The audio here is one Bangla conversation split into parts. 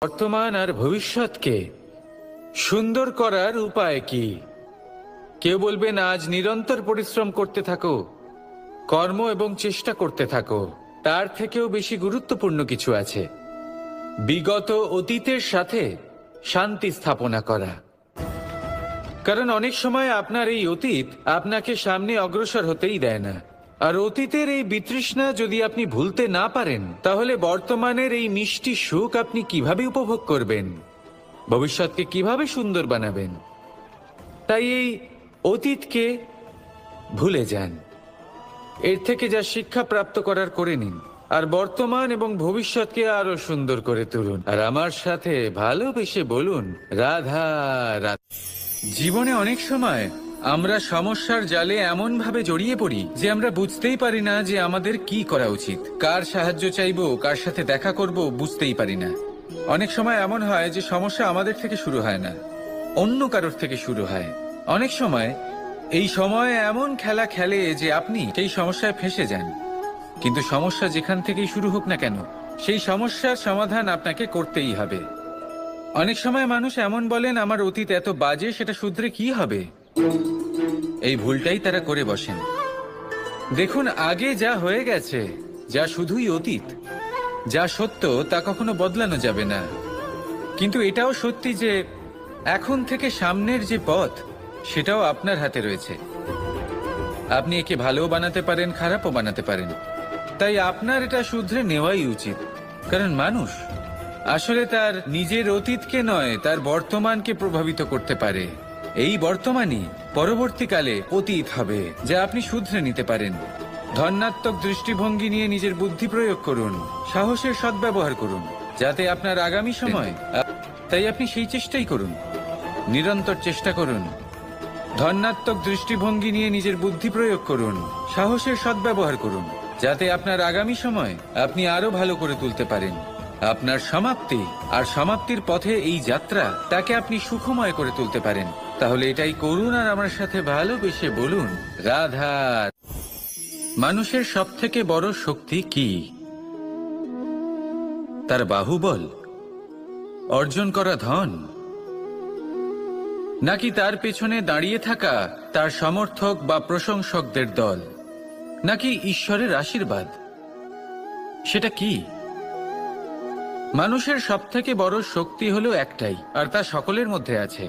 বর্তমান আর ভবিষ্যৎকে সুন্দর করার উপায় কি? কেউ বলবেন আজ নিরন্তর পরিশ্রম করতে থাকো, কর্ম এবং চেষ্টা করতে থাকো। তার থেকেও বেশি গুরুত্বপূর্ণ কিছু আছে, বিগত অতীতের সাথে শান্তি স্থাপনা করা। কারণ অনেক সময় আপনার এই অতীত আপনাকে সামনে অগ্রসর হতেই দেয় না। আর অতীতের এই বিতৃষ্ণা যদি আপনি ভুলতে না পারেন, তাহলে বর্তমানের এই মিষ্টি সুখ আপনি কিভাবে উপভোগ করবেন, ভবিষ্যৎকে কিভাবে সুন্দর বানাবেন? তাই এই অতীতকে ভুলে যান, এর থেকে যা শিক্ষা প্রাপ্ত করার করে নিন, আর বর্তমান এবং ভবিষ্যৎকে আরো সুন্দর করে তুলুন। আর আমার সাথে ভালোবেসে বলুন, রাধা রাধা। জীবনে অনেক সময় আমরা সমস্যার জালে এমন ভাবে জড়িয়ে পড়ি যে আমরা বুঝতেই পারি না যে আমাদের কি করা উচিত, কার সাহায্য চাইবো, কার সাথে দেখা করব, বুঝতেই পারি না। অনেক সময় এমন হয় যে সমস্যা আমাদের থেকে শুরু হয় না, অন্য কারোর থেকে শুরু হয়। অনেক সময় এই সময় এমন খেলা খেলে যে আপনি সেই সমস্যায় ফেঁসে যান। কিন্তু সমস্যা যেখান থেকেই শুরু হোক না কেন, সেই সমস্যার সমাধান আপনাকে করতেই হবে। অনেক সময় মানুষ এমন বলেন, আমার অতীত এত বাজে, সেটা শুধরে কি হবে? এই ভুলটাই তারা করে বসেন। দেখুন, আগে যা হয়ে গেছে, যা শুধুই অতীত, যা সত্য তা কখনো বদলানো যাবে না। কিন্তু এটাও সত্যি যে এখন থেকে সামনের যে পথ, সেটাও আপনার হাতে রয়েছে। আপনি একে ভালোও বানাতে পারেন, খারাপও বানাতে পারেন। তাই আপনার এটা শুধরে নেওয়াই উচিত। কারণ মানুষ আসলে তার নিজের অতীতকে নয়, তার বর্তমানকে প্রভাবিত করতে পারে। এই বর্তমানই পরবর্তীকালে অতীত হবে, যা আপনি শুধরে নিতে পারেন। ধনাত্মক দৃষ্টিভঙ্গি নিয়ে নিজের বুদ্ধি প্রয়োগ করুন, সাহসের সদ্ব্যবহার করুন, যাতে আপনার আগামী সময়। তাই আপনি সেই চেষ্টাই করুন, নিরন্তর চেষ্টা করুন। ধনাত্মক দৃষ্টিভঙ্গি নিয়ে নিজের বুদ্ধি প্রয়োগ করুন, সাহসের সদ্ব্যবহার করুন, যাতে আপনার আগামী সময় আপনি আরো ভালো করে তুলতে পারেন। আপনার সমাপ্তি আর সমাপ্তির পথে এই যাত্রা, তাকে আপনি সুখময় করে তুলতে পারেন। তাহলে এটাই করুন আর আমার সাথে ভালোবেসে বলুন, রাধা। মানুষের সবথেকে বড় শক্তি কি? তার বাহুবল, অর্জন করা ধন, নাকি তার পেছনে দাঁড়িয়ে থাকা তার সমর্থক বা প্রশংসকদের দল, নাকি ঈশ্বরের আশীর্বাদ? সেটা কি? মানুষের সবথেকে বড় শক্তি হলো একটাই, আর তা সকলের মধ্যে আছে।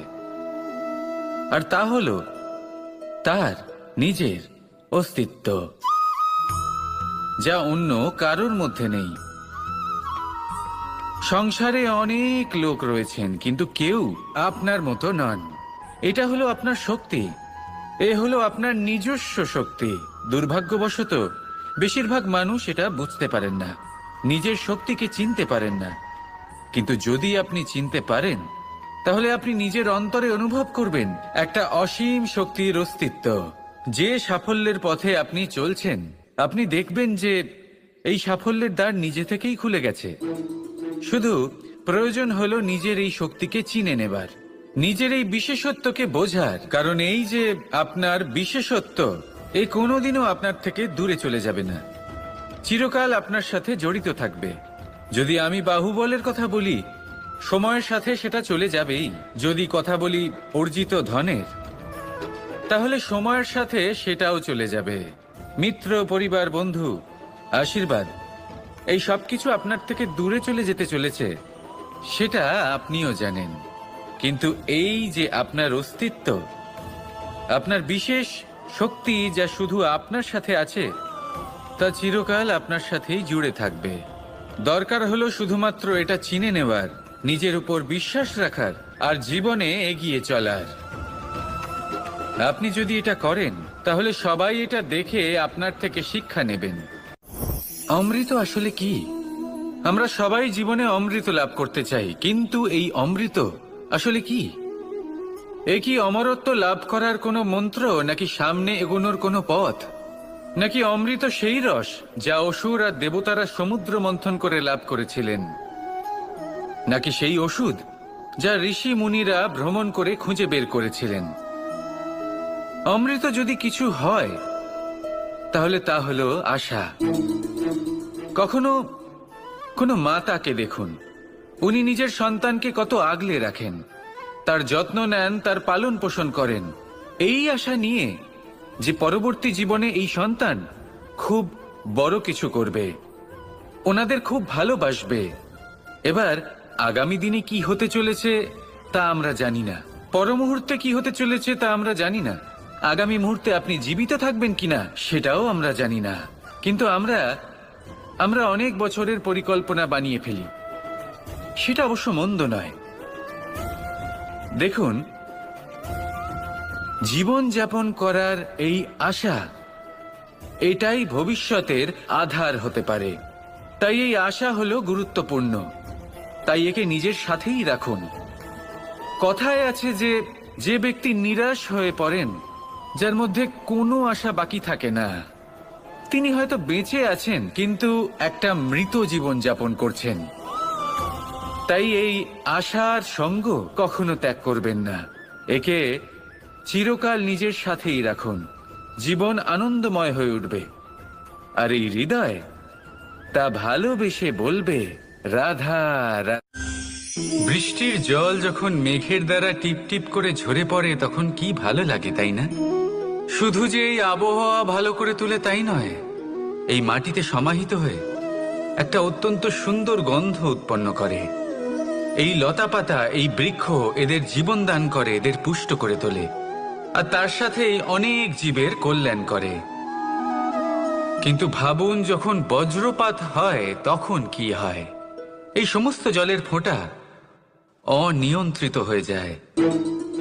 আর তা হলো তার নিজের অস্তিত্ব, যা অন্য কারোর মধ্যে নেই। সংসারে অনেক লোক রয়েছেন, কিন্তু কেউ আপনার মতো নন। এটা হলো আপনার শক্তি, এ হলো আপনার নিজস্ব শক্তি। দুর্ভাগ্যবশত বেশিরভাগ মানুষ এটা বুঝতে পারেন না, নিজের শক্তিকে চিনতে পারেন না। কিন্তু যদি আপনি চিনতে পারেন, তাহলে আপনি নিজের অন্তরে অনুভব করবেন একটা অসীম শক্তির অস্তিত্ব। যে সাফল্যের পথে আপনি চলছেন, আপনি দেখবেন যে এই সাফল্যের দ্বার নিজে থেকেই খুলে গেছে। শুধু প্রয়োজন হলো নিজের এই শক্তিকে চিনে নেবার, নিজের এই বিশেষত্বকে বোঝার। কারণ এই যে আপনার বিশেষত্ব, এই কোনোদিনও আপনার থেকে দূরে চলে যাবে না, চিরকাল আপনার সাথে জড়িত থাকবে। যদি আমি বাহুবলের কথা বলি, সময়ের সাথে সেটা চলে যাবেই। যদি কথা বলি অর্জিত ধনের, তাহলে সময়ের সাথে সেটাও চলে যাবে। মিত্র, পরিবার, বন্ধু, আশীর্বাদ, এই সবকিছু আপনার থেকে দূরে চলে যেতে চলেছে, সেটা আপনিও জানেন। কিন্তু এই যে আপনার অস্তিত্ব, আপনার বিশেষ শক্তি, যা শুধু আপনার সাথে আছে, তা চিরকাল আপনার সাথেই জুড়ে থাকবে। দরকার হলো শুধুমাত্র এটা চিনে নেওয়ার, নিজের উপর বিশ্বাস রাখার, আর জীবনে এগিয়ে চলার। আপনি যদি এটা করেন, তাহলে সবাই এটা দেখে আপনার থেকে শিক্ষা নেবেন। অমৃত আসলে কি? আমরা সবাই জীবনে অমৃত লাভ করতে চাই, কিন্তু এই অমৃত আসলে কি? এ কি অমরত্ব লাভ করার কোনো মন্ত্র, নাকি সামনে এগোনোর কোনো পথ? নাকি অমৃত সেই রস যা অসুর আর দেবতারা সমুদ্র মন্থন করে লাভ করেছিলেন? নাকি সেই ওষুধ যা ঋষি মুনিরা ভ্রমণ করে খুঁজে বের করেছিলেন? অমৃত যদি কিছু হয়, তাহলে তা হলো আশা। কখনো কোনো মাতাকে দেখুন, উনি নিজের সন্তানকে কত আগলে রাখেন, তার যত্ন নেন, তার পালন পোষণ করেন, এই আশা নিয়ে যে পরবর্তী জীবনে এই সন্তান খুব বড় কিছু করবে, ওনাদের খুব ভালোবাসবে। এবার আগামী দিনে কি হতে চলেছে তা আমরা জানি না, পর মুহূর্তে কি হতে চলেছে তা আমরা জানি না, আগামী মুহূর্তে আপনি জীবিত থাকবেন কিনা সেটাও আমরা জানি না। কিন্তু আমরা অনেক বছরের পরিকল্পনা বানিয়ে ফেলি, সেটা অবশ্য মন্দ নয়। দেখুন, জীবন যাপন করার এই আশা, এটাই ভবিষ্যতের আধার হতে পারে। তাই এই আশা হলো গুরুত্বপূর্ণ, তাই একে নিজের সাথেই রাখুন। কথায় আছে যে যে ব্যক্তি নিরাশ হয়ে পড়েন, যার মধ্যে কোনো আশা বাকি থাকে না, তিনি হয়তো বেঁচে আছেন কিন্তু একটা মৃত জীবন যাপন করছেন। তাই এই আশার সঙ্গ কখনো ত্যাগ করবেন না, একে চিরকাল নিজের সাথেই রাখুন। জীবন আনন্দময় হয়ে উঠবে, আর এই হৃদয় তা ভালোবেসে বলবে রাধা রাধা। বৃষ্টির জল যখন মেঘের দ্বারা টিপ টিপ করে ঝরে পড়ে তখন কি ভালো লাগে, তাই না? শুধু যে এই আবহাওয়া ভালো করে তুলে তাই নয়, এই মাটিতে সমাহিত হয়ে একটা অত্যন্ত সুন্দর গন্ধ উৎপন্ন করে। এই লতা পাতা, এই বৃক্ষ এদের জীবন দান করে, এদের পুষ্ট করে তোলে, আর তার সাথে অনেক জীবের কল্যাণ করে। কিন্তু ভাবুন, যখন বজ্রপাত হয় তখন কি হয়? এই সমস্ত জলের ফোঁটা অনিয়ন্ত্রিত হয়ে যায়,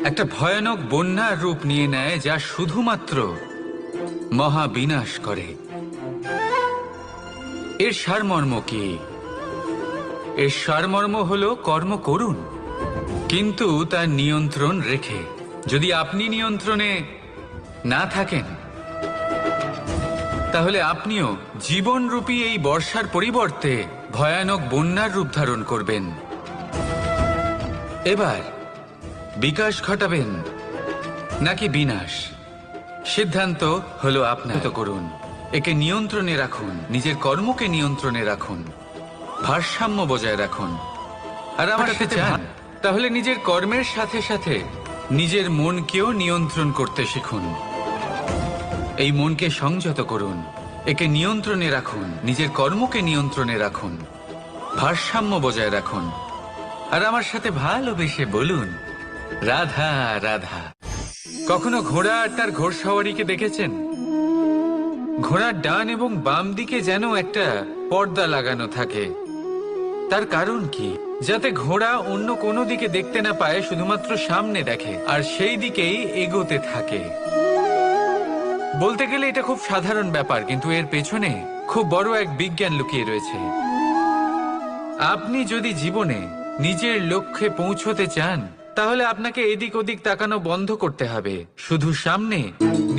একটা ভয়ানক বন্যার রূপ নিয়ে নেয়, যা শুধুমাত্র মহাবিনাশ করে। এর সারমর্ম কি? এর সারমর্ম হলো কর্ম করুন, কিন্তু তার নিয়ন্ত্রণ রেখে। যদি আপনি নিয়ন্ত্রণে না থাকেন, তাহলে আপনিও জীবনরূপী এই বর্ষার পরিবর্তে ভয়ানক বন্যার রূপ ধারণ করবেন। এবার বিকাশ ঘটাবেন নাকি বিনাশ, সিদ্ধান্ত হলো আপনার। করুন, একে নিয়ন্ত্রণে রাখুন, নিজের কর্মকে নিয়ন্ত্রণে রাখুন, ভারসাম্য বজায় রাখুন। আর আমার সাথে চান, তাহলে নিজের কর্মের সাথে সাথে নিজের মনকেও নিয়ন্ত্রণ করতে শিখুন। এই মনকে সংযত করুন, একে নিয়ন্ত্রণে রাখুন, নিজের কর্মকে নিয়ন্ত্রণে রাখুন, ভারসাম্য বজায় রাখুন। আর আমার সাথে ভালোবেসে বলুন রাধা রাধা। কখনো ঘোড়া আর তার ঘোড়সওয়ারিকে দেখেছেন? ঘোড়ার ডান এবং বাম দিকে যেন একটা পর্দা লাগানো থাকে। তার কারণ কি? যাতে ঘোড়া অন্য কোনো দিকে দেখতে না পায়, শুধুমাত্র সামনে দেখে আর সেই দিকেই এগোতে থাকে। বলতে গেলে এটা খুব সাধারণ ব্যাপার, কিন্তু এর পেছনে খুব বড় এক বিজ্ঞান লুকিয়ে রয়েছে। আপনি যদি জীবনে নিজের লক্ষ্যে পৌঁছতে চান, তাহলে আপনাকে এদিক ওদিক তাকানো বন্ধ করতে হবে, শুধু সামনে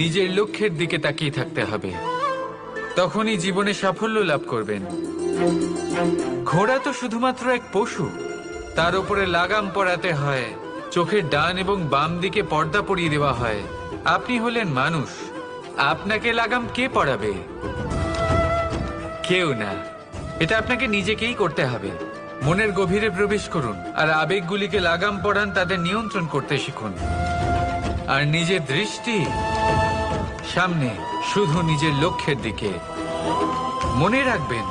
নিজের লক্ষ্যের দিকে তাকিয়ে থাকতে হবে। তখনই জীবনে সাফল্য লাভ করবেন। ঘোড়া তো শুধুমাত্র এক পশু, তার উপরে লাগাম পরাতে হয়, চোখের ডান এবং বাম দিকে পর্দা পরিয়ে দেওয়া হয়। আপনি হলেন মানুষ, আপনাকে লাগাম কে পরাবে? কেউ না, এটা আপনাকে নিজেকেই করতে হবে। মনের গভীরে প্রবেশ করুন আর আবেগগুলিকে লাগাম পরান, তাদের নিয়ন্ত্রণ করতে শিখুন। আর নিজের দৃষ্টি সামনে, শুধু নিজের লক্ষ্যের দিকে। মনে রাখবেন,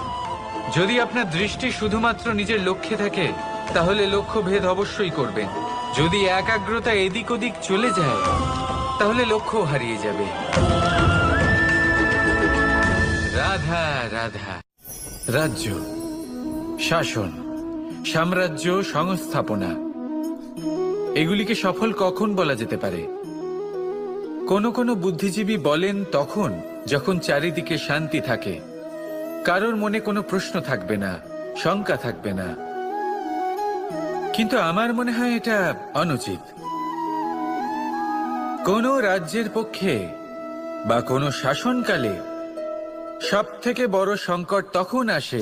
যদি আপনার দৃষ্টি শুধুমাত্র নিজের লক্ষ্যে থাকে, তাহলে লক্ষ্য ভেদ অবশ্যই করবেন। যদি একাগ্রতা এদিক ওদিক চলে যায়, তাহলে লক্ষ্য হারিয়ে যাবে। রাধা রাধা। রাজ্য, শাসন, সাম্রাজ্য, সংস্থাপনা, এগুলিকে সফল কখন বলা যেতে পারে? কোনো কোনো বুদ্ধিজীবী বলেন তখন যখন চারিদিকে শান্তি থাকে, কারোর মনে কোনো প্রশ্ন থাকবে না, শঙ্কা থাকবে না। কিন্তু আমার মনে হয় এটা অনুচিত। কোনো রাজ্যের পক্ষে বা কোনো শাসনকালে সবথেকে বড় সংকট তখন আসে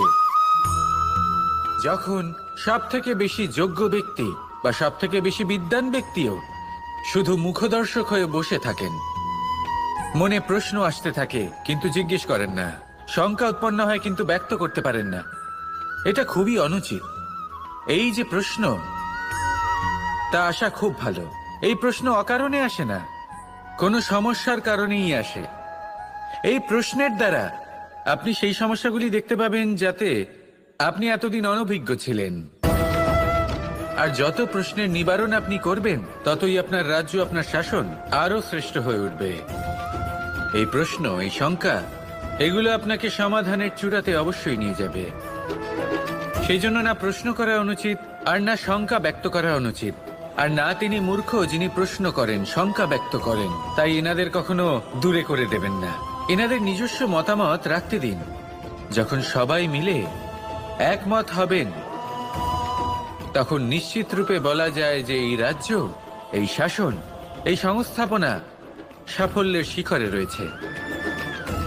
যখন সবথেকে বেশি যোগ্য ব্যক্তি বা সবথেকে বেশি বিদ্বান ব্যক্তিও শুধু মুখদর্শক হয়ে বসে থাকেন। মনে প্রশ্ন আসতে থাকে কিন্তু জিজ্ঞেস করেন না, শঙ্কা উৎপন্ন হয় কিন্তু ব্যক্ত করতে পারেন না। এটা খুবই অনুচিত। এই যে প্রশ্ন, তা আসা খুব ভালো। এই প্রশ্ন অকারণে আসে না, কোনো সমস্যার কারণেই আসে। এই প্রশ্নের দ্বারা আপনি সেই সমস্যাগুলি দেখতে পাবেন যাতে আপনি এতদিন অনভিজ্ঞ ছিলেন। আর যত প্রশ্নের নিবারণ আপনি করবেন, ততই আপনার রাজ্য, আপনার শাসন আরো শ্রেষ্ঠ হয়ে উঠবে। এই প্রশ্ন, এই শঙ্কা, এগুলো আপনাকে সমাধানের চূড়াতে অবশ্যই নিয়ে যাবে। সেই জন্য না প্রশ্ন করা অনুচিত, আর না শঙ্কা ব্যক্ত করা অনুচিত, আর না তিনি মূর্খ যিনি প্রশ্ন করেন, শঙ্কা ব্যক্ত করেন। তাই এনাদের কখনো দূরে করে দেবেন না, এনাদের নিজস্ব মতামত রাখতে দিন। যখন সবাই মিলে একমত হবেন, তখন নিশ্চিত রূপে বলা যায় যে এই রাজ্য, এই শাসন, এই সংস্থাপনা সাফল্যের শিখরে রয়েছে।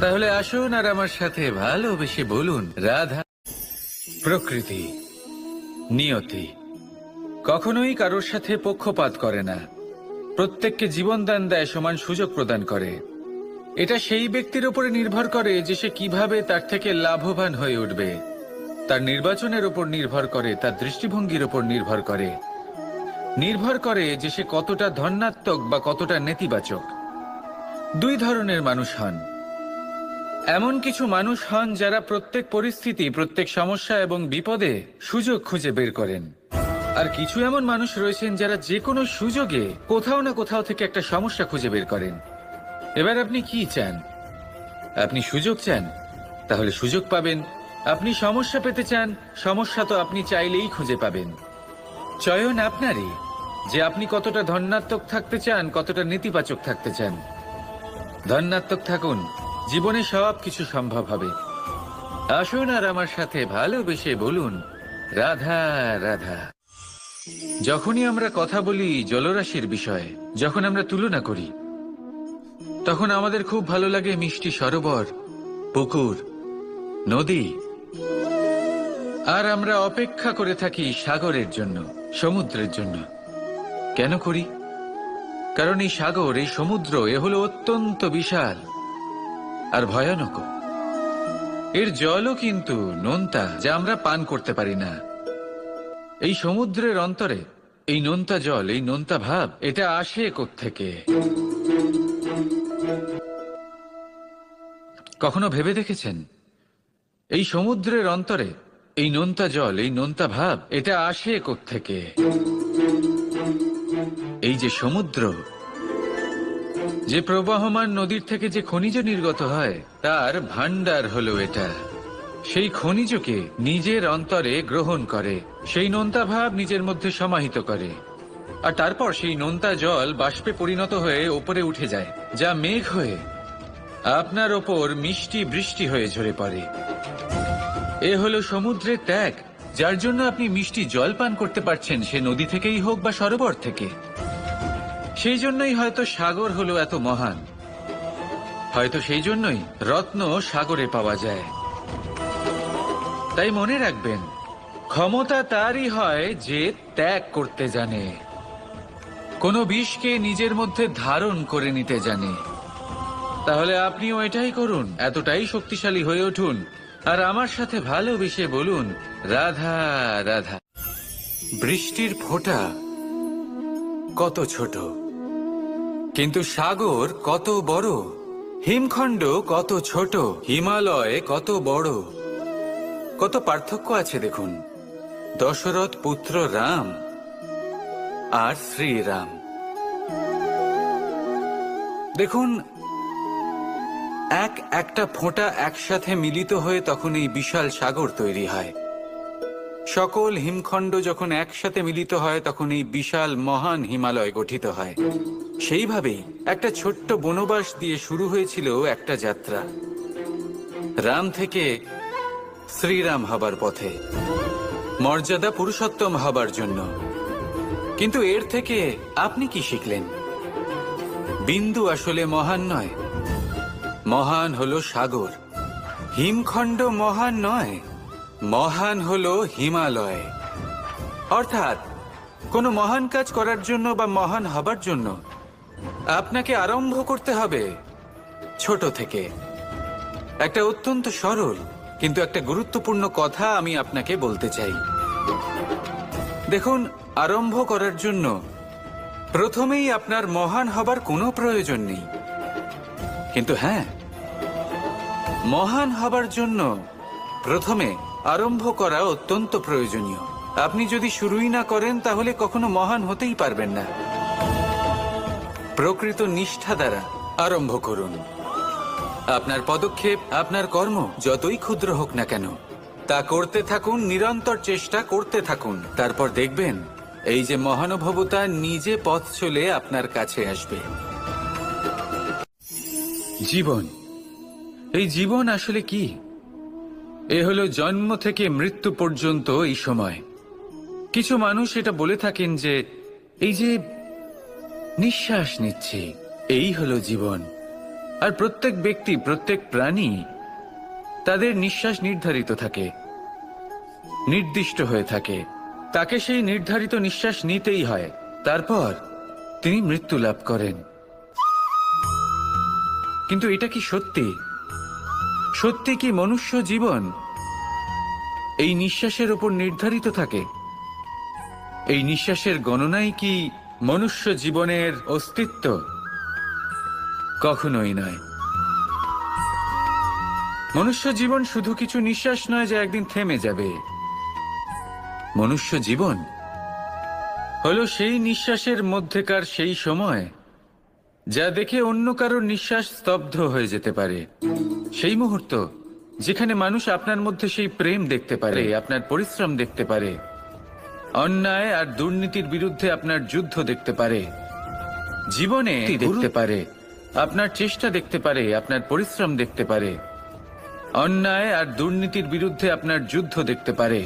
তাহলে আসুন আর আমার সাথে ভালোবেসে বলুন, রাধা। প্রকৃতি, নিয়তি কখনোই কারোর সাথে পক্ষপাত করে না, প্রত্যেককে জীবনদান দেয়, সমান সুযোগ প্রদান করে। এটা সেই ব্যক্তির উপরে নির্ভর করে যে সে কিভাবে তার থেকে লাভবান হয়ে উঠবে। তার নির্বাচনের উপর নির্ভর করে, তার দৃষ্টিভঙ্গির উপর নির্ভর করে, নির্ভর করে যে সে কতটা ধনাত্মক বা কতটা নেতিবাচক। দুই ধরনের মানুষ হন। এমন কিছু মানুষ হন যারা প্রত্যেক পরিস্থিতি, প্রত্যেক সমস্যা এবং বিপদে সুযোগ খুঁজে বের করেন। আর কিছু এমন মানুষ রয়েছেন যারা যে কোনো সুযোগে কোথাও না কোথাও থেকে একটা সমস্যা খুঁজে বের করেন। এবার আপনি কি চান? আপনি সুযোগ চান, তাহলে সুযোগ পাবেন। আপনি সমস্যা পেতে চান, সমস্যা তো আপনি চাইলেই খুঁজে পাবেন। চয়ন আপনারই, যে আপনি কতটা ধনাত্মক থাকতে চান, কতটা নেতিবাচক থাকতে চান। ধনাত্মক থাকুন, জীবনে সব কিছু সম্ভব হবে। আসুন আর আমার সাথে ভালোবেসে বলুন, রাধা রাধা। যখনই আমরা কথা বলি জলরাশির বিষয়ে, যখন আমরা তুলনা করি, তখন আমাদের খুব ভালো লাগে মিষ্টি সরোবর, পুকুর, নদী। আর আমরা অপেক্ষা করে থাকি সাগরের জন্য, সমুদ্রের জন্য। কেন করি? কারণ এই সাগর, এই সমুদ্র, এ হলো অত্যন্ত বিশাল আর ভয়ানক। এর জলও কিন্তু নোনতা, যা আমরা পান করতে পারি না। এই সমুদ্রের অন্তরে এই নোনতা জল, এই নোনতা ভাব, এটা আসে কোত্থেকে? কখনো ভেবে দেখেছেন এই সমুদ্রের অন্তরে এই নোনতা জল, এই নোনতা ভাব, এটা আসে কোত্থেকে? এই যে সমুদ্র, যে প্রবাহমান নদীর থেকে যে খনিজ নির্গত হয়, তার ভান্ডার হলো এটা। সেই খনিজকে নিজের অন্তরে গ্রহণ করে, সেই নোনতা ভাব নিজের মধ্যে সমাহিত করে, আর তারপর সেই নোনতা জল বাষ্পে পরিণত হয়ে ওপরে উঠে যায়, যা মেঘ হয়ে আপনার ওপর মিষ্টি বৃষ্টি হয়ে ঝরে পড়ে। এ হলো সমুদ্রের ত্যাগ, যার জন্য আপনি মিষ্টি জল পান করতে পারছেন, সে নদী থেকেই হোক বা সরোবর থেকে। সেই জন্যই হয়তো সাগর হলো এত মহান, হয়তো সেই জন্যই রত্ন সাগরে পাওয়া যায়। তাই মনে রাখবেন, ক্ষমতা তারই হয় যে ত্যাগ করতে জানে, কোনো বিষকে নিজের মধ্যে ধারণ করে নিতে জানে। তাহলে আপনিও এটাই করুন, এতটাই শক্তিশালী হয়ে উঠুন, আর আমার সাথে ভালোবেসে বলুন, রাধা রাধা। বৃষ্টির ফোঁটা কত ছোট, কিন্তু সাগর কত বড়। হিমখণ্ড কত ছোট, হিমালয় কত বড়। কত পার্থক্য আছে দেখুন। দশরথ পুত্র রাম আর শ্রীরাম, দেখুন একটা ফোঁটা একসাথে মিলিত হয়ে তখন এই বিশাল সাগর তৈরি হয়। সকল হিমখণ্ড যখন একসাথে মিলিত হয়, তখন এই বিশাল মহান হিমালয় গঠিত হয়। সেইভাবেই একটা ছোট্ট বনবাস দিয়ে শুরু হয়েছিল একটা যাত্রা, রাম থেকে শ্রীরাম হবার পথে, মর্যাদা পুরুষোত্তম হবার জন্য। কিন্তু এর থেকে আপনি কি শিখলেন? বিন্দু আসলে মহান নয়, মহান হলো সাগর। হিমখণ্ড মহান নয়, মহান হলো হিমালয়। অর্থাৎ কোনো মহান কাজ করার জন্য বা মহান হবার জন্য আপনাকে আরম্ভ করতে হবে ছোট থেকে। একটা অত্যন্ত সরল কিন্তু একটা গুরুত্বপূর্ণ কথা আমি আপনাকে বলতে চাই। দেখুন, আরম্ভ করার জন্য প্রথমেই আপনার মহান হবার কোনো প্রয়োজন নেই, কিন্তু হ্যাঁ, মহান হবার জন্য প্রথমে আরম্ভ করা অত্যন্ত প্রয়োজনীয়। আপনি যদি শুরুই না করেন তাহলে কখনো মহান হতেই পারবেন না। প্রকৃত নিষ্ঠা দ্বারা আরম্ভ করুন। আপনার পদক্ষেপ, আপনার কর্ম যতই ক্ষুদ্র হোক না কেন, তা করতে থাকুন, নিরন্তর চেষ্টা করতে থাকুন। তারপর দেখবেন এই যে মহানুভবতা নিজে পথ চলে আপনার কাছে আসবে। জীবন, এই জীবন আসলে কি? এ হলো জন্ম থেকে মৃত্যু পর্যন্ত এই সময়। কিছু মানুষ এটা বলে থাকেন যে এই যে নিঃশ্বাস নিচ্ছে, এই হলো জীবন। আর প্রত্যেক ব্যক্তি, প্রত্যেক প্রাণী, তাদের নিঃশ্বাস নির্ধারিত থাকে, নির্দিষ্ট হয়ে থাকে। তাকে সেই নির্ধারিত নিঃশ্বাস নিতেই হয়। তারপর তিনি মৃত্যু লাভ করেন। কিন্তু এটা কি সত্যি? সত্যি কি মনুষ্য জীবন এই নিঃশ্বাসের উপর নির্ধারিত থাকে? এই নিঃশ্বাসের গণনাই কি মনুষ্য জীবনের অস্তিত্ব? কখনোই নয়। মনুষ্য জীবন শুধু কিছু নিঃশ্বাস নয় যা একদিন থেমে যাবে। মনুষ্য জীবন হলো সেই নিঃশ্বাসের মধ্যেকার সেই সময় যা দেখে অন্য কারোর নিঃশ্বাস স্তব্ধ হয়ে যেতে পারে। সেই মুহূর্ত যেখানে মানুষ আপনার মধ্যে সেই প্রেম দেখতে পারে, আপনার পরিশ্রম দেখতে পারে, অন্যায় আর দুর্নীতির বিরুদ্ধে আপনার যুদ্ধ দেখতে পারে, জীবনে দেখতে পারে, আপনার চেষ্টা দেখতে পারে, আপনার পরিশ্রম দেখতে পারে, অন্যায় আর দুর্নীতির বিরুদ্ধে আপনার যুদ্ধ দেখতে পারে।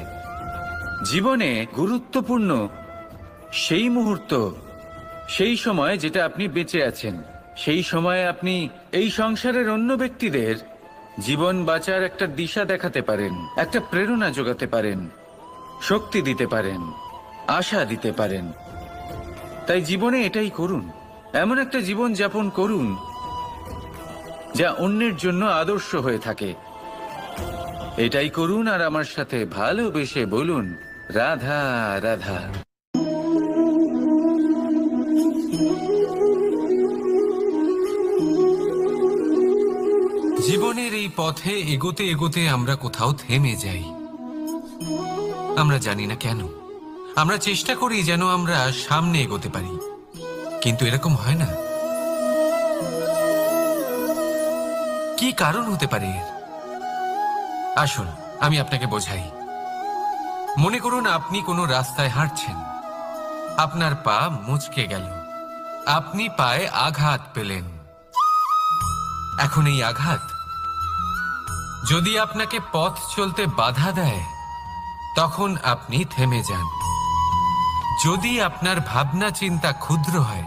জীবনে গুরুত্বপূর্ণ সেই মুহূর্ত, সেই সময় যেটা আপনি বেঁচে আছেন, সেই সময়ে আপনি এই সংসারের অন্য ব্যক্তিদের জীবন বাঁচার একটা দিশা দেখাতে পারেন, একটা প্রেরণা যোগাতে পারেন, শক্তি দিতে পারেন, আশা দিতে পারেন। তাই জীবনে এটাই করুন। এমন একটা জীবন যাপন করুন যা অন্যের জন্য আদর্শ হয়ে থাকে। এটাই করুন আর আমার সাথে ভালোবেসে বলুন, রাধা রাধা। জীবনের এই পথে এগোতে এগোতে আমরা কোথাও থেমে যাই। আমরা জানি না কেন। আমরা চেষ্টা করি যেন আমরা সামনে এগোতে পারি, কিন্তু এরকম হয় না। কি কারণ হতে পারে এর? আসুন আমি আপনাকে বোঝাই। মনে করুন আপনি কোনো রাস্তায় হাঁটছেন, আপনার পা মুচকে গেল, আপনি পায়ে আঘাত পেলেন। এখন এই আঘাত যদি আপনাকে পথ চলতে বাধা দেয়, তখন আপনি থেমে যান। যদি আপনার ভাবনা চিন্তা ক্ষুদ্র হয়,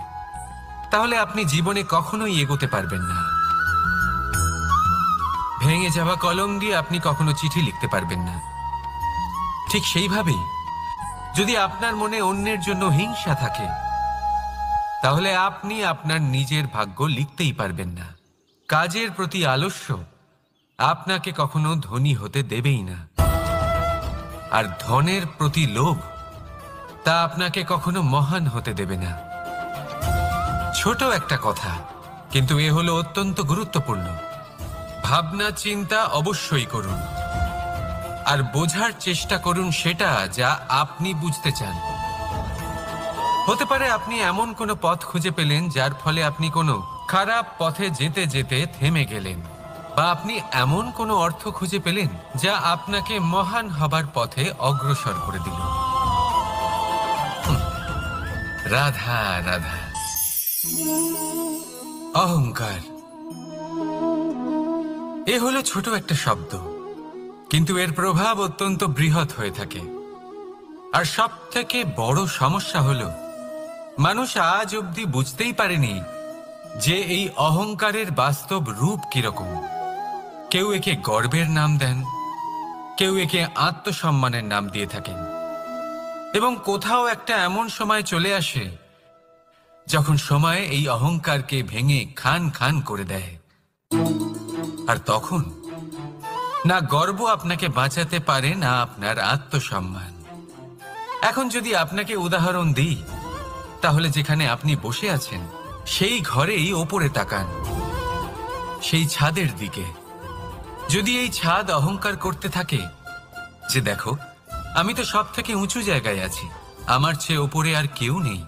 তাহলে আপনি জীবনে কখনোই এগোতে পারবেন না। ভেঙে যাওয়া কলম দিয়ে আপনি কখনো চিঠি লিখতে পারবেন না। ঠিক সেইভাবেই যদি আপনার মনে অন্যের জন্য হিংসা থাকে, তাহলে আপনি আপনার নিজের ভাগ্য লিখতেই পারবেন না। কাজের প্রতি আলস্য আপনাকে কখনো ধনী হতে দেবেই না, আর ধনের প্রতি লোভ তা আপনাকে কখনো মহান হতে দেবে না। ছোট একটা কথা, কিন্তু এ হলো অত্যন্ত গুরুত্বপূর্ণ। ভাবনা চিন্তা অবশ্যই করুন, আর বোঝার চেষ্টা করুন সেটা যা আপনি বুঝতে চান। হতে পারে আপনি এমন কোনো পথ খুঁজে পেলেন যার ফলে আপনি কোনো খারাপ পথে যেতে যেতে থেমে গেলেন, বা আপনি এমন কোনো অর্থ খুঁজে পেলেন যা আপনাকে মহান হবার পথে অগ্রসর করে দিল। রাধা রাধা। অহংকার এ হলো ছোট একটা শব্দ, কিন্তু এর প্রভাব অত্যন্ত বৃহৎ হয়ে থাকে। আর সব থেকে বড় সমস্যা হলো মানুষ আজ অবধি বুঝতেই পারেনি যে এই অহংকারের বাস্তব রূপ কিরকম। কেউ একে গর্বের নাম দেন, কেউ একে আত্মসম্মানের নাম দিয়ে থাকেন, এবং কোথাও একটা এমন সময় চলে আসে যখন সময় এই অহংকারকে ভেঙে খান খান করে দেয়। আর তখন না গর্ব আপনাকে বাঁচাতে পারে, না আপনার আত্মসম্মান। এখন যদি আপনাকে উদাহরণ দিই, তাহলে যেখানে আপনি বসে আছেন সেই ঘরেই ওপরে তাকান, সেই ছাদের দিকে। যদি এই ছাদ অহংকার করতে থাকে যে দেখো, আমি তো সব থেকে উঁচু জায়গায় আছি, আমার চেয়ে ওপরে আর কেউ নেই,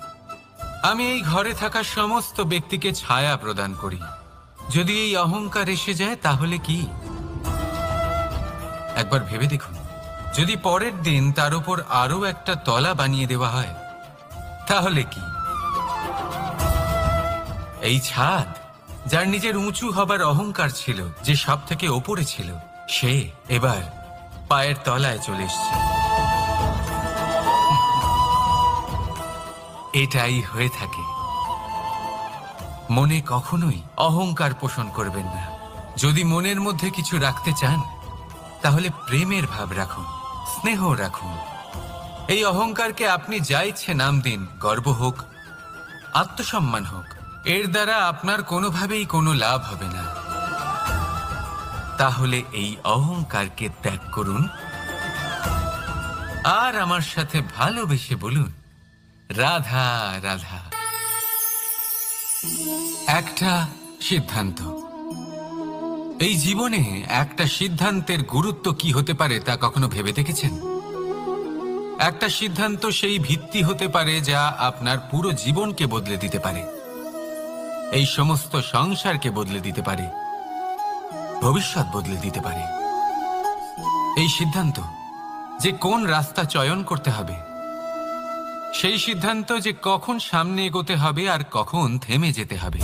আমি এই ঘরে থাকা সমস্ত ব্যক্তিকে ছায়া প্রদান করি, যদি এই অহংকার এসে যায় তাহলে কি? একবার ভেবে দেখুন, যদি পরের দিন তার উপর আরো একটা তলা বানিয়ে দেওয়া হয় তাহলে কি? এই ছাদ, যার নিজের উঁচু হবার অহংকার ছিল, যে সব থেকে ওপরে ছিল, সে এবার পায়ের তলায় চলে এসছে। এটাই হয়ে থাকে। মনে কখনোই অহংকার পোষণ করবেন না। যদি মনের মধ্যে কিছু রাখতে চান তাহলে প্রেমের ভাব রাখুন, স্নেহ রাখুন। এই অহংকারকে আপনি যা ইচ্ছে নাম দিন, গর্ব হোক, আত্মসম্মান হোক, এর দ্বারা আপনার কোনোভাবেই কোনো লাভ হবে না। তাহলে এই অহংকারকে ত্যাগ করুন আর আমার সাথে ভালোবেসে বলুন, রাধা রাধা। একটা সিদ্ধান্ত। এই জীবনে একটা সিদ্ধান্তের গুরুত্ব কি হতে পারে তা কখনো ভেবে দেখেছেন? একটা সিদ্ধান্ত সেই ভিত্তি হতে পারে যা আপনার পুরো জীবনকে বদলে দিতে পারে, এই সমস্ত সংসারকে বদলে দিতে পারে, ভবিষ্যৎ বদলে দিতে পারে। এই সিদ্ধান্ত যে কোন রাস্তা চয়ন করতে হবে, সেই সিদ্ধান্ত যে কখন সামনে এগোতে হবে আর কখন থেমে যেতে হবে,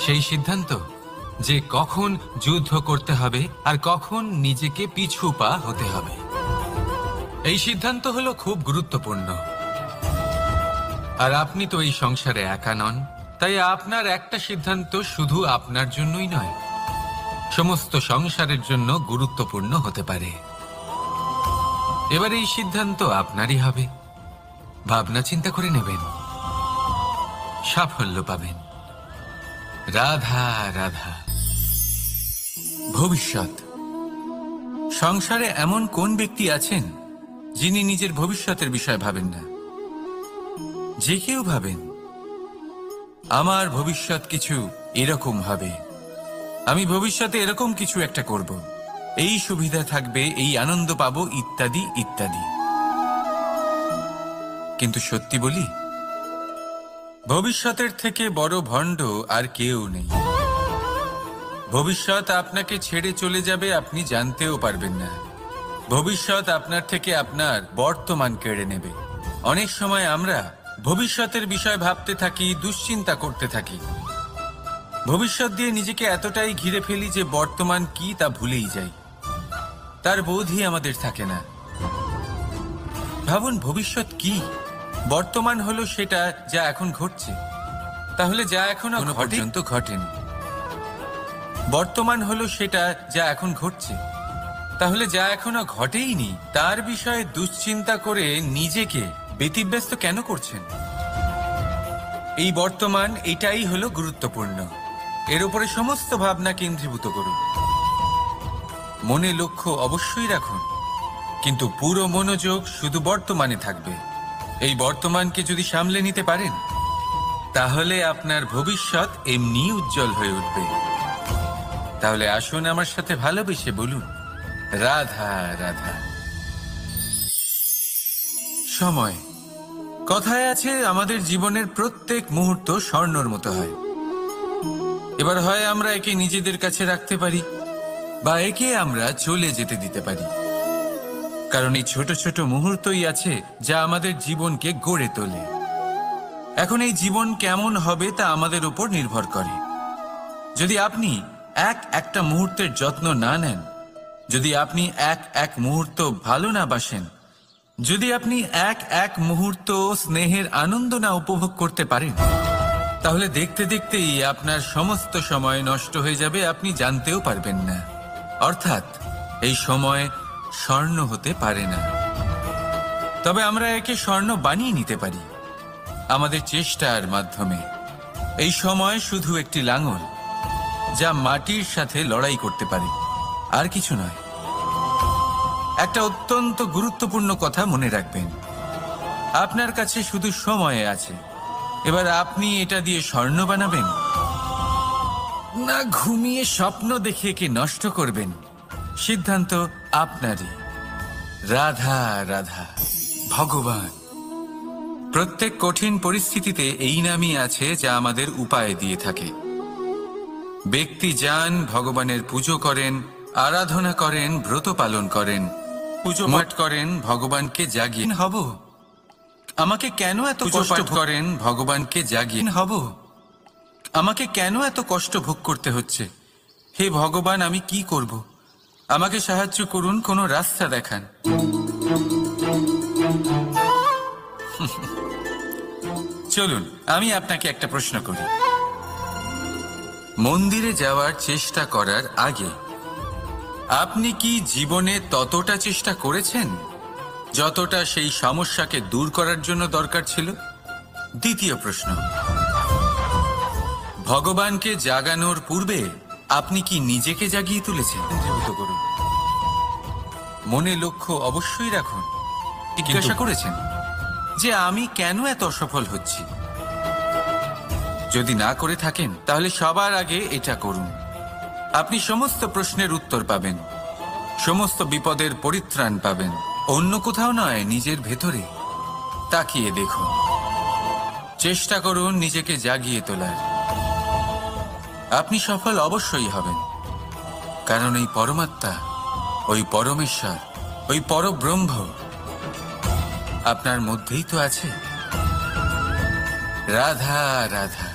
সেই সিদ্ধান্ত যে কখন যুদ্ধ করতে হবে আর কখন নিজেকে পিছু পা হতে হবে। এই সিদ্ধান্ত হলো খুব গুরুত্বপূর্ণ। আর আপনি তো এই সংসারে একা নন, তাই আপনার একটা সিদ্ধান্ত শুধু আপনার জন্যই নয়, সমস্ত সংসারের জন্য গুরুত্বপূর্ণ হতে পারে। এবার এই সিদ্ধান্ত আপনারই হবে। ভাবনা চিন্তা করে নেবেন, সাফল্য পাবেন। রাধা রাধা। ভবিষ্যৎ। সংসারে এমন কোন ব্যক্তি আছেন যিনি নিজের ভবিষ্যতের বিষয় ভাবেন না? যে কেউ ভাবেন আমার ভবিষ্যৎ কিছু এরকম হবে, আমি ভবিষ্যতে এরকম কিছু একটা করব, এই সুবিধা থাকবে, এই আনন্দ পাবো, ইত্যাদি ইত্যাদি। কিন্তু সত্যি বলি, ভবিষ্যতের থেকে বড় ভণ্ড আর কেউ নেই। ভবিষ্যৎ আপনাকে ছেড়ে চলে যাবে, আপনি জানতেও পারবেন না। ভবিষ্যৎ আপনার থেকে আপনার বর্তমান কেড়ে নেবে। অনেক সময় আমরা ভবিষ্যতের বিষয় ভাবতে থাকি, দুশ্চিন্তা করতে থাকি, ভবিষ্যৎ দিয়ে নিজেকে এতটাই ঘিরে ফেলি যে বর্তমান কি তা ভুলেই যাই, তার বোধই আমাদের থাকে না। ভাবুন, ভবিষ্যৎ কি? বর্তমান হলো সেটা যা এখন ঘটছে, তাহলে যা এখনো পর্যন্ত ঘটেনি। বর্তমান হলো সেটা যা এখন ঘটছে, তাহলে যা এখনো ঘটেইনি তার বিষয়ে দুশ্চিন্তা করে নিজেকে ব্যতিব্যস্ত কেন করছেন? এই বর্তমান, এটাই হলো গুরুত্বপূর্ণ। এর উপরে সমস্ত ভাবনা কেন্দ্রীভূত করুন। মনে লক্ষ্য অবশ্যই রাখুন, কিন্তু পুরো মনোযোগ শুধু বর্তমানে থাকবে। এই বর্তমানকে যদি সামলে নিতে পারেন, তাহলে আপনার ভবিষ্যৎ এমনি উজ্জ্বল হয়ে উঠবে। তাহলে আসুন আমার সাথে ভালোবেসে বলুন, রাধা রাধা। সময়। কথায় আছে, আমাদের জীবনের প্রত্যেক মুহূর্ত স্বর্ণর মতো হয়। এবার হয় আমরা একে নিজেদের কাছে রাখতে পারি, বা একে আমরা চলে যেতে দিতে পারি। কারণ এই ছোট ছোট মুহূর্তই আছে যা আমাদের জীবনকে গড়ে তোলে। এখন এই জীবন কেমন হবে তা আমাদের উপর নির্ভর করে। যদি আপনি একটা মুহূর্তের যত্ন না নেন, যদি আপনি এক মুহূর্ত ভালো না বাসেন, যদি আপনি এক মুহূর্ত স্নেহের আনন্দ না উপভোগ করতে পারেন, তাহলে দেখতে দেখতেই আপনার সমস্ত সময় নষ্ট হয়ে যাবে, আপনি জানতেও পারবেন না। অর্থাৎ এই সময় স্বর্ণ হতে পারে না। তবে আমরা একে স্বর্ণ বানিয়ে নিতে পারি আমাদের চেষ্টার মাধ্যমে। এই সময় শুধু একটি লাঙল যা মাটির সাথে লড়াই করতে পারে, আর কিছু নয়। একটা অত্যন্ত গুরুত্বপূর্ণ কথা মনে রাখবেন, আপনার কাছে শুধু সময় আছে। এবার আপনি এটা দিয়ে স্বর্ণ বানাবেন, না ঘুমিয়ে স্বপ্ন দেখে একে নষ্ট করবেন, সিদ্ধান্ত আপনারই। রাধা রাধা। ভগবান। প্রত্যেক কঠিন পরিস্থিতিতে এই নামই আছে যা আমাদের উপায় দিয়ে থাকে। ব্যক্তি যান, ভগবানের পুজো করেন, আরাধনা করেন, ব্রত পালন করেন, পুজো পাঠ করেন, ভগবানকে জাগিয়ে হব। আমাকে কেন এত কষ্ট করেন, ভগবানকে জাগিয়ে হব। আমাকে কেন এত কষ্ট ভোগ করতে হচ্ছে? হে ভগবান, আমি কি করব? আমাকে সাহায্য করুন, কোনো রাস্তা দেখান। চলুন আমি আপনাকে একটা প্রশ্ন করি। মন্দিরে যাওয়ার চেষ্টা করার আগে আপনি কি জীবনে ততটা চেষ্টা করেছেন যতটা সেই সমস্যাকে দূর করার জন্য দরকার ছিল? দ্বিতীয় প্রশ্ন, ভগবানকে জাগানোর পূর্বে আপনি কি নিজেকে জাগিয়ে তুলেছেন? কেন্দ্রীভূত করুন, মনে লক্ষ্য অবশ্যই রাখুন। জিজ্ঞাসা করেছেন যে আমি কেন এত অসফল হচ্ছি? যদি না করে থাকেন তাহলে সবার আগে এটা করুন। আপনি সমস্ত প্রশ্নের উত্তর পাবেন, সমস্ত বিপদের পরিত্রাণ পাবেন। অন্য কোথাও নয়, নিজের ভেতরে তাকিয়ে দেখুন। চেষ্টা করুন নিজেকে জাগিয়ে তোলার। আপনি সফল অবশ্যই হবেন, কারণ এই পরমাত্মা, ওই পরমেশ্বর, ওই পরব্রহ্ম আপনার মধ্যেই তো আছে। রাধা রাধা।